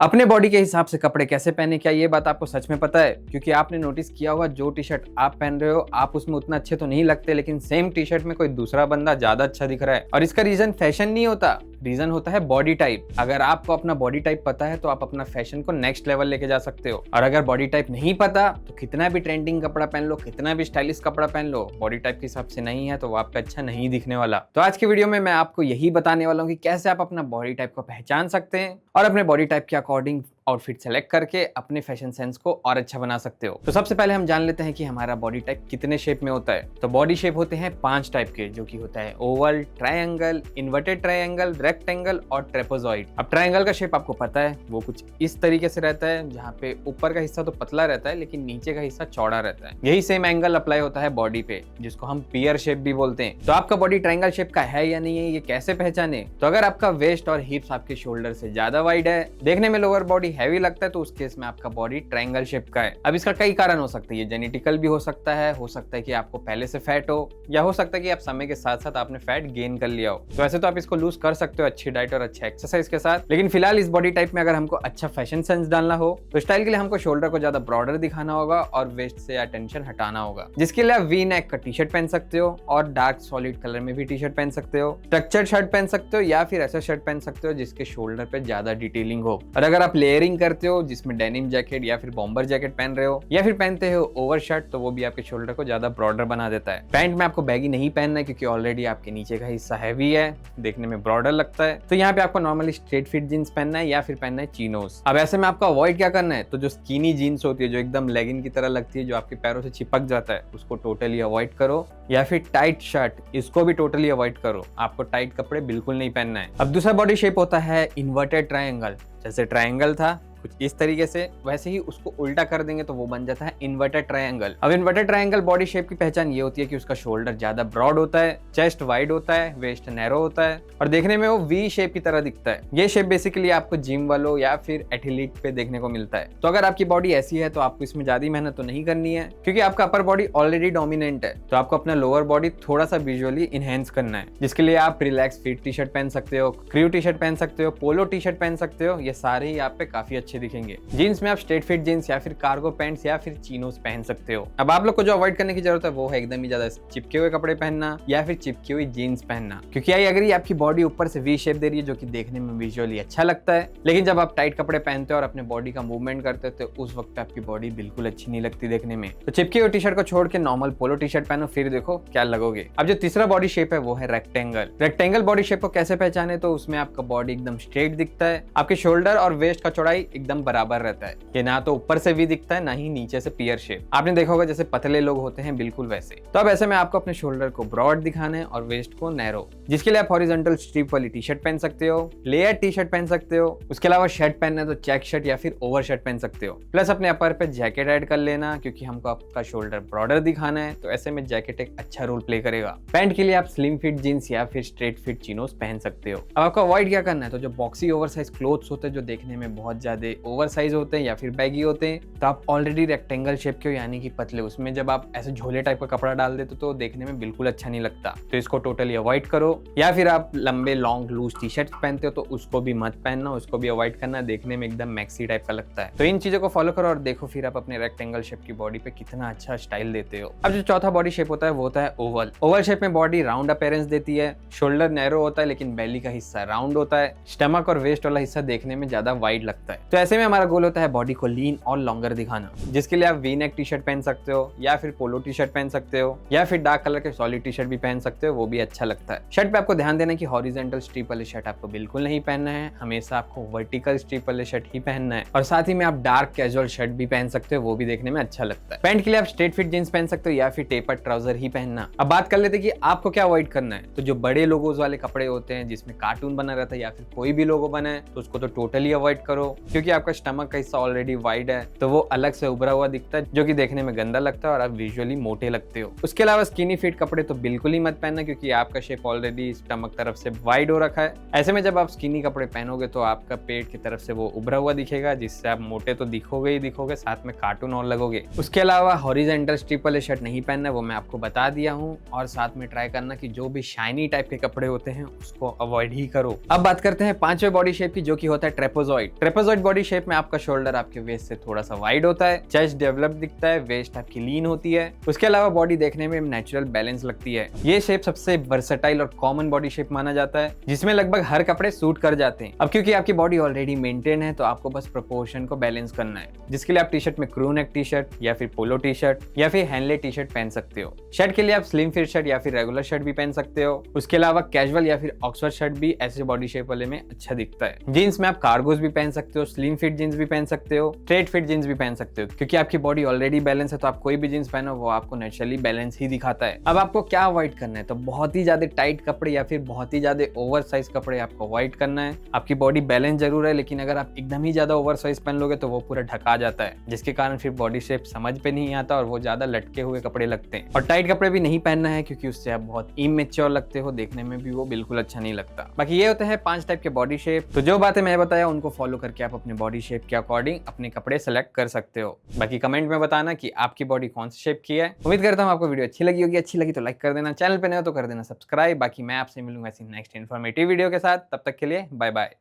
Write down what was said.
अपने बॉडी के हिसाब से कपड़े कैसे पहने, क्या ये बात आपको सच में पता है? क्योंकि आपने नोटिस किया होगा जो टी शर्ट आप पहन रहे हो आप उसमें उतना अच्छे तो नहीं लगते, लेकिन सेम टी शर्ट में कोई दूसरा बंदा ज्यादा अच्छा दिख रहा है। और इसका रीजन फैशन नहीं होता, रीजन होता है बॉडी टाइप। अगर आपको अपना बॉडी टाइप पता है तो आप अपना फैशन को नेक्स्ट लेवल लेके जा सकते हो। और अगर बॉडी टाइप नहीं पता तो कितना भी ट्रेंडिंग कपड़ा पहन लो, कितना भी स्टाइलिश कपड़ा पहन लो, बॉडी टाइप के हिसाब से नहीं है तो वो आपका अच्छा नहीं दिखने वाला। तो आज की वीडियो में मैं आपको यही बताने वाला हूँ कि कैसे आप अपना बॉडी टाइप को पहचान सकते हैं और अपने बॉडी टाइप के अकॉर्डिंग आउटफिट सेलेक्ट करके अपने फैशन सेंस को और अच्छा बना सकते हो। तो सबसे पहले हम जान लेते हैं कि हमारा बॉडी टाइप कितने शेप में होता है। तो बॉडी शेप होते हैं 5 टाइप के, जो कि होता है Oval, triangle, inverted triangle, rectangle और ट्रेपेजॉइड। अब ट्रायंगल का शेप आपको पता है, वो कुछ इस तरीके से रहता है जहाँ पे ऊपर का हिस्सा तो पतला रहता है लेकिन नीचे का हिस्सा चौड़ा रहता है। यही सेम एंगल अप्लाई होता है बॉडी पे, जिसको हम पियर शेप भी बोलते हैं। तो आपका बॉडी ट्रायंगल शेप का है या नहीं है, ये कैसे पहचाने? तो अगर आपका वेस्ट और हिप्स आपके शोल्डर से ज्यादा वाइड है, देखने में लोअर बॉडी हैवी लगता है, तो केस में आपका बॉडी ट्रायंगल शेप का है। अब इसका कई कारण हो सकते हैं, ये जेनेटिकल भी हो सकता है कि आपको पहले से फैट हो, या हो सकता है कि आप समय के साथ साथ आपने फैट गेन कर लिया हो। तो वैसे तो आप इसको लूज कर सकते हो अच्छी डाइट और अच्छे एक्सरसाइज के साथ, लेकिन फिलहाल इस बॉडी टाइप में अगर हमको अच्छा फैशन सेंस डालना हो तो स्टाइल के लिए हमको शोल्डर को ज्यादा ब्रॉडर दिखाना होगा और वेस्ट से टेंशन हटाना होगा, जिसके लिए आप वी नेक का टी शर्ट पहन सकते हो और डार्क सॉलिड कलर में भी टी शर्ट पहन सकते हो, स्ट्रक्चर्ड शर्ट पहन सकते हो, या फिर ऐसा शर्ट पहन सकते हो जिसके शोल्डर पे ज्यादा डिटेलिंग हो। और अगर आप लेयरिंग करते हो जिसमें डेनिम जैकेट या फिर बॉम्बर जैकेट पहन रहे हो या फिर पहनते हो ओवर शर्ट, तो वो भी आपके शोल्डर को ज्यादा ब्रॉडर बना देता है। पैंट में आपको बैगी नहीं पहनना है क्योंकि ऑलरेडी आपके नीचे का हिस्सा हैवी है, देखने में ब्रॉडर लगता है। तो यहाँ पे आपको नॉर्मली स्ट्रेट फिट जींस पहनना है या फिर पहनना है चीनोस। अब ऐसे में आपको अवॉइड क्या करना है, तो जो स्किनी जीन्स होती है जो एकदम लेगिन की तरह लगती है, जो आपके पैरों से चिपक जाता है, उसको टोटली अवॉइड करो। या फिर टाइट शर्ट, इसको भी टोटली अवॉइड करो। आपको टाइट कपड़े बिल्कुल नहीं पहनना है। अब दूसरा बॉडी शेप होता है इन्वर्टेड ट्रायंगल। जैसे ट्रायंगल था कुछ इस तरीके से, वैसे ही उसको उल्टा कर देंगे तो वो बन जाता है इन्वर्टेड ट्रायंगल। अब इन्वर्टेड ट्रायंगल बॉडी शेप की पहचान ये होती है कि उसका शोल्डर ज्यादा ब्रॉड होता है, चेस्ट वाइड होता है, वेस्ट नैरो होता है और देखने में वो वी शेप की तरह दिखता है। ये शेप बेसिकली आपको जिम वालों या फिर एथलीट पे देखने को मिलता है। तो अगर आपकी बॉडी ऐसी है तो आपको इसमें ज्यादा मेहनत तो नहीं करनी है, क्योंकि आपका अपर बॉडी ऑलरेडी डोमिनेंट है। तो आपको अपना लोअर बॉडी थोड़ा सा विजुअली इनहेंस करना है, जिसके लिए आप रिलैक्स फिट टी शर्ट पहन सकते हो, क्रू टी शर्ट पहन सकते हो, पोलो टी शर्ट पहन सकते हो। ये सारे ही आप पे काफी अच्छे दिखेंगे। जीन्स में आप स्ट्रेट फिट जीन्स या फिर कार्गो पैंट्स या फिर चीनोस पहन सकते हो। अब आप लोग को जो अवॉइड करने की जरूरत है वो है एकदम ही ज्यादा चिपके हुए कपड़े पहनना या फिर चिपकी हुई जीन्स पहनना, क्योंकि अगर ये आपकी बॉडी ऊपर से वी शेप दे रही है जो कि देखने में विजुअली अच्छा लगता है, लेकिन जब आप टाइट कपड़े पहनते हो और अपने बॉडी का मूवमेंट करते हो तो उस वक्त आपकी बॉडी बिल्कुल अच्छी नहीं लगती देखने में। तो चिपकी हुई टी शर्ट को छोड़ के नॉर्मल पोलो टी शर्ट पहनो, फिर देखो क्या लगोगे। अब जो तीसरा बॉडी शेप है वो है रेक्टेंगल। रेक्टेंगल बॉडी शेप को कैसे पहचाने, तो उसमें आपका बॉडी एकदम स्ट्रेट दिखता है, आपके शोल्डर और वेस्ट का चौड़ाई एकदम बराबर रहता है, कि ना तो ऊपर से वी दिखता है ना ही नीचे से पियर शेप। आपने देखा होगा जैसे पतले लोग होते हैं बिल्कुल वैसे। तो अब ऐसे में आपको अपने शोल्डर को ब्रॉड दिखाना है और वेस्ट को नैरो, जिसके लिए आप हॉरिजॉन्टल स्ट्रिप वाली टी शर्ट पहन सकते हो, लेयर टी शर्ट पहन सकते हो। उसके अलावा शर्ट पहनना है तो चेक शर्ट या फिर ओवर शर्ट पहन सकते हो। प्लस अपने अपर पे जैकेट ऐड कर लेना, क्योंकि हमको आपका शोल्डर ब्रॉडर दिखाना है, तो ऐसे में जैकेट एक अच्छा रोल प्ले करेगा। पैंट के लिए आप स्लिम फिट जीन्स या फिर स्ट्रेट फिट चिनोस पहन सकते हो। अब आपको अवॉइड क्या करना है, तो जो बॉक्सी ओवर साइज क्लोथ्स होते हैं जो देखने में बहुत ज्यादा ओवर साइज होते हैं या फिर बैगी होते हैं, तो आप ऑलरेडी रेक्टेंगल शेप के हो यानी कि पतले, उसमें जब आप ऐसे झोले टाइप का कपड़ा डाल देते तो देखने में बिल्कुल अच्छा नहीं लगता। तो इसको टोटली अवॉइड करो। या फिर आप लंबे लॉन्ग लूज टी शर्ट पहनते हो तो उसको भी मत पहनना, उसको भी अवॉइड करना, देखने में एकदम मैक्सी टाइप का लगता है। तो इन चीजों को फॉलो करो और देखो फिर आप अपने रेक्टेंगल शेप की बॉडी पे कितना अच्छा स्टाइल देते हो। अब जो चौथा बॉडी शेप होता है वो होता है ओवल। ओवल शेप में बॉडी राउंड अपीयरेंस देती है, शोल्डर नैरो होता है लेकिन बेली का हिस्सा राउंड होता है, स्टमक और वेस्ट वाला हिस्सा देखने में ज्यादा वाइड लगता है। तो ऐसे में हमारा गोल होता है बॉडी को लीन और लॉन्गर दिखाना, जिसके लिए आप वी नेक टी शर्ट पहन सकते हो या फिर पोलो टी शर्ट पहन सकते हो या फिर डार्क कलर के सॉलिड टी शर्ट भी पहन सकते हो, वो भी अच्छा लगता है। शर्ट पे आपको ध्यान देना कि हॉरिजॉन्टल स्ट्रिप वाले शर्ट आपको बिल्कुल नहीं पहनना है, हमेशा आपको वर्टिकल स्ट्रिप वाले शर्ट ही पहनना है। और साथ ही में आप डार्क कैजुअल शर्ट भी पहन सकते हो, वो भी देखने में अच्छा लगता है। पैंट के लिए आप स्ट्रेट फिट जींस पहन सकते हो या फिर टेपर ट्राउजर ही पहनना। अब बात कर लेते कि आपको क्या अवॉइड करना है। तो जो बड़े लोगों वाले कपड़े होते हैं जिसमें कार्टून बना रहता है या फिर कोई भी लोगो बना है, तो उसको तो टोटली अवॉइड करो, क्योंकि आपका स्टमक का हिस्सा ऑलरेडी वाइड है तो वो अलग से उभरा हुआ दिखता है, जो कि देखने में गंदा लगता है और आप विजुअली मोटे लगते हो। उसके अलावा स्किनी फिट कपड़े तो बिल्कुल ही मत पहनना, क्योंकि आपका शेप ऑलरेडी स्टमक तरफ से वाइड हो रखा है। ऐसे में जब आप स्किनी कपड़े पहनोगे तो आपका पेट की तरफ से वो उभरा हुआ दिखेगा, जिससे आप मोटे तो दिखोगे ही दिखोगे, साथ में कार्टून और लगोगे। उसके अलावा हॉरिजॉन्टल स्ट्रिप वाले शर्ट नहीं पहनना, वो मैं आपको बता दिया हूँ। और साथ में ट्राई करना कि जो भी शाइनी टाइप के कपड़े होते हैं उसको अवॉइड ही करो। अब बात करते हैं पांचवें बॉडी शेप की, जो कि होता है trapezoid. Trapezoid body body shape में आपका शोल्डर आपके वेस्ट से थोड़ा सा वाइड होता है, चेस्ट डेवलप दिखता है, वेस्ट आपकी लीन होती है। उसके अलावा बॉडी देखने में नेचुरल बैलेंस लगती है। ये शेप सबसे वर्सेटाइल और कॉमन बॉडी शेप माना जाता है, जिसमें लगभग हर कपड़े सूट कर जाते हैं। अब क्योंकि आपकी बॉडी ऑलरेडी मेंटेन है, तो आपको बस प्रोपोर्शन को बैलेंस करना है, जिसके लिए आप टी शर्ट में क्रू नेक टी शर्ट या फिर पोलो टी शर्ट या फिर हैंडलेट टी शर्ट पहन सकते हो। शर्ट के लिए आप स्लिम फिट शर्ट या फिर रेगुलर शर्ट भी पहन सकते हो। उसके अलावा कैजुअल या फिर ऑक्सफर्ड शर्ट भी ऐसे बॉडी शेप वाले में अच्छा दिखता है। जीन्स में आप कार्गोज भी पहन सकते हो, स्लिम फिट जीन्स भी पहन सकते हो, स्ट्रेट फिट जीन्स भी पहन सकते हो। क्योंकि आपकी बॉडी ऑलरेडी बैलेंस है, तो आप कोई भी जीन्स पहनो वो आपको नेचुरली बैलेंस ही दिखाता है। अब आपको क्या अवॉइड करना है, तो बहुत ही ज्यादा टाइट कपड़े या फिर बहुत ही ज्यादा ओवर साइज कपड़े आपको अवॉइड करना है। आपकी बॉडी बैलेंस जरूर है, लेकिन अगर आप एकदम ही ज्यादा ओवर साइज पहन लोगे तो वो पूरा ढका जाता है, जिसके कारण फिर बॉडी शेप समझ पे नहीं आता और वो ज्यादा लटके हुए कपड़े लगते हैं। और टाइट कपड़े भी नहीं पहनना है, क्योंकि उससे आप बहुत इमेच्योर लगते हो, देखने में भी वो बिल्कुल अच्छा नहीं लगता। बाकी ये होते हैं 5 टाइप के बॉडी शेप। तो जो बातें मैं बताया उनको फॉलो करके आप अपने बॉडी शेप के अकॉर्डिंग अपने कपड़े सेलेक्ट कर सकते हो। बाकी कमेंट में बताना कि आपकी बॉडी कौन सी शेप की है। उम्मीद करता हूँ आपको वीडियो अच्छी लगी होगी। अच्छी लगी तो लाइक कर देना, चैनल पे नए हो तो कर देना सब्सक्राइब। बाकी मैं आपसे मिलूंगा ऐसी नेक्स्ट इन्फॉर्मेटिव वीडियो के साथ। तब तक के लिए बाय बाय।